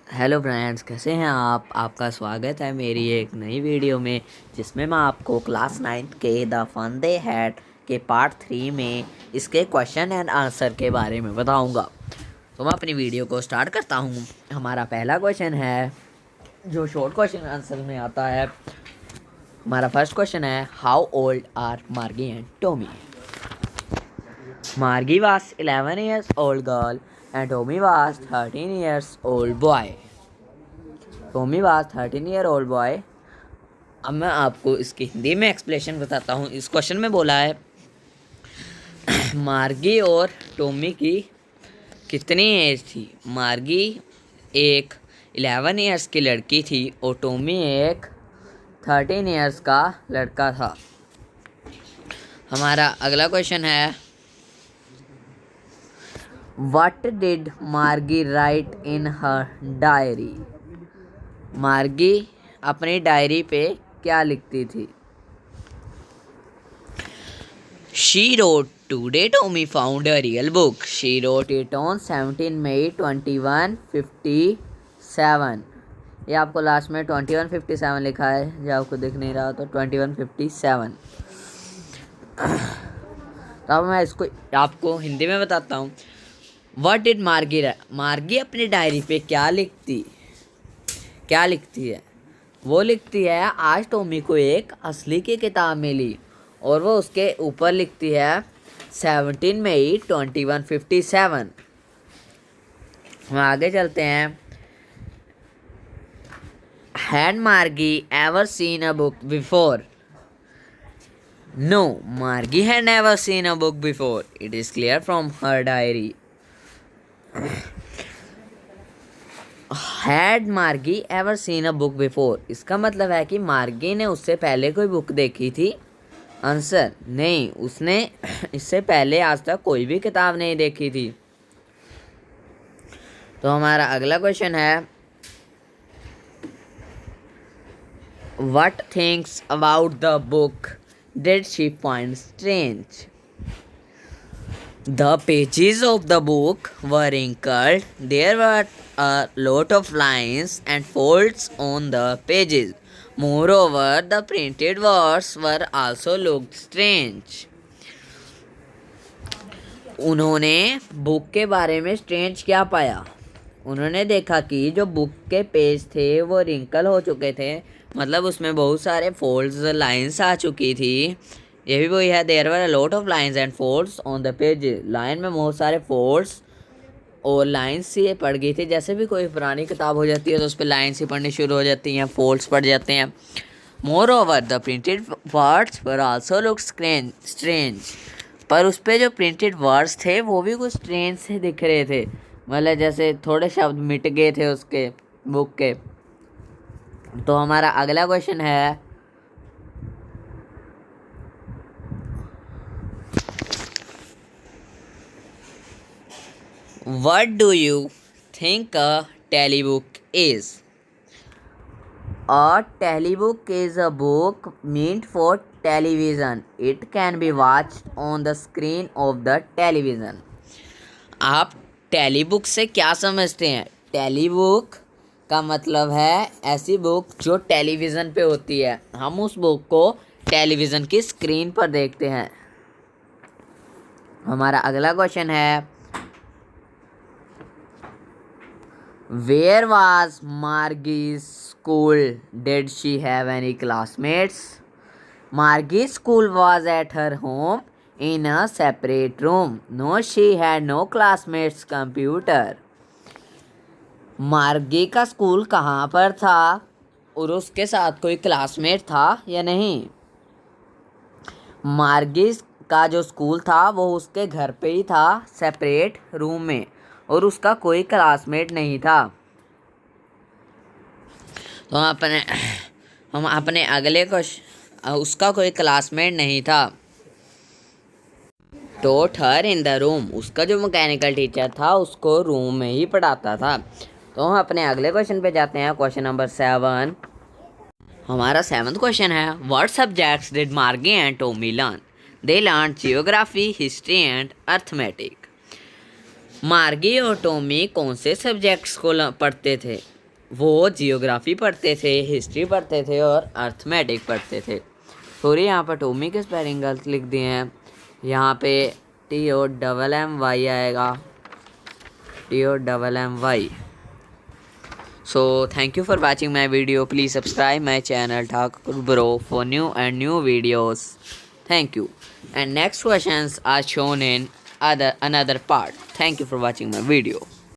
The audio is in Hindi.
हेलो फ्रेंड्स, कैसे हैं आप। आपका स्वागत है मेरी एक नई वीडियो में, जिसमें मैं आपको क्लास 9th के द फन दे हैड के पार्ट 3 में इसके क्वेश्चन एंड आंसर के बारे में बताऊंगा। तो मैं अपनी वीडियो को स्टार्ट करता हूं। हमारा पहला क्वेश्चन है जो शॉर्ट क्वेश्चन आंसर में आता है। हमारा फर्स्ट क्वेश्चन है, हाउ ओल्ड आर मार्गी and Tommy. Margie was 11 years old girl and Tommy was 13 years old boy. Tommy was 13-year-old boy. अब मैं आपको इसकी हिंदी में एक्सप्लेनेशन बताता हूँ। इस क्वेश्चन में बोला है मार्गी और टॉमी की कितनी एज थी। मार्गी एक 11 इयर्स की लड़की थी और टॉमी एक 13 इयर्स का लड़का था। हमारा अगला क्वेश्चन है, What did Margie write in her diary? मार्गी अपनी डायरी पे क्या लिखती थी। She wrote, Today Tommy found a real book. She wrote it on 17 May 2157. ये आपको लास्ट में 2157 लिखा है, जो आपको दिख नहीं रहा तो 2157। तो अब मैं इसको आपको हिंदी में बताता हूँ। What did मार्गी मार्गी अपनी डायरी पे क्या लिखती है। वो लिखती है, आज टॉमी को एक असली की किताब मिली और वो उसके ऊपर लिखती है 17 मई 2157। हम आगे चलते हैं। Had Margie ever seen a book before? No, Margie had never seen a book before. It is clear from her diary. Had Margie ever seen a book before? इसका मतलब है कि मार्गी ने उससे पहले कोई बुक देखी थी। आंसर, नहीं, उसने इससे पहले आज तक कोई भी किताब नहीं देखी थी। तो हमारा अगला क्वेश्चन है, What things about the book did she find strange? The pages of the book were wrinkled. There were a lot of lines and folds on the pages. Moreover, the printed words were also looked strange. उन्होंने बुक के बारे में स्ट्रेंज क्या पाया। उन्होंने देखा कि जो बुक के पेज थे वो रिंकल हो चुके थे, मतलब उसमें बहुत सारे फोल्ड्स, लाइंस आ चुकी थी। ये भी वही है, there were a lot of lines and folds on the page. Line में बहुत सारे फोल्ड्स और लाइंस सी पड़ गई थी। जैसे भी कोई पुरानी किताब हो जाती है तो उस पर लाइंस ही पढ़नी शुरू हो जाती हैं, फोल्ड्स पड़ जाते हैं। More over the printed words were also look strange. पर उस पर जो प्रिंटेड वर्ड्स थे वो भी कुछ स्ट्रेंज से दिख रहे थे, मतलब जैसे थोड़े शब्द मिट गए थे उसके बुक के। तो हमारा अगला क्वेश्चन है, What do you think a telebook is? A telebook is a book meant for television. It can be watched on the screen of the television. आप टेलीबुक से क्या समझते हैं। टेलीबुक का मतलब है ऐसी बुक जो टेलीविज़न पे होती है। हम उस बुक को टेलीविज़न की स्क्रीन पर देखते हैं। हमारा अगला क्वेश्चन है, Where was Margie's school? Did she have any classmates? Margie's school was at her home in a separate room. No, she had no classmates. Computer. मार्गी का स्कूल कहाँ पर था और उसके साथ कोई क्लासमेट था या नहीं। मार्गी का जो स्कूल था वो उसके घर पे ही था, सेपरेट रूम में, और उसका कोई क्लासमेट नहीं था। तो हम अपने अगले क्वेश्चन, उसका कोई क्लासमेट नहीं था। Taught her in the room, उसका जो मैकेनिकल टीचर था उसको रूम में ही पढ़ाता था। तो हम अपने अगले क्वेश्चन पे जाते हैं, क्वेश्चन नंबर 7। हमारा 7th क्वेश्चन है, व्हाट सब्जेक्ट्स डिड मार्गी and Tommy learn? They learn geography, history and arithmetic. मार्गी और टॉमी कौन से सब्जेक्ट्स को पढ़ते थे। वो जियोग्राफी पढ़ते थे, हिस्ट्री पढ़ते थे और अर्थमेटिक पढ़ते थे। सॉरी, यहाँ पर टोमी के स्पेलिंग गलत लिख दिए हैं। यहाँ पे TOMMY आएगा, TOMMY। So thank you for watching my video. Please subscribe my channel Thakur Bro for new and new videos. Thank you. And next questions are shown in another part. Thank you for watching my video.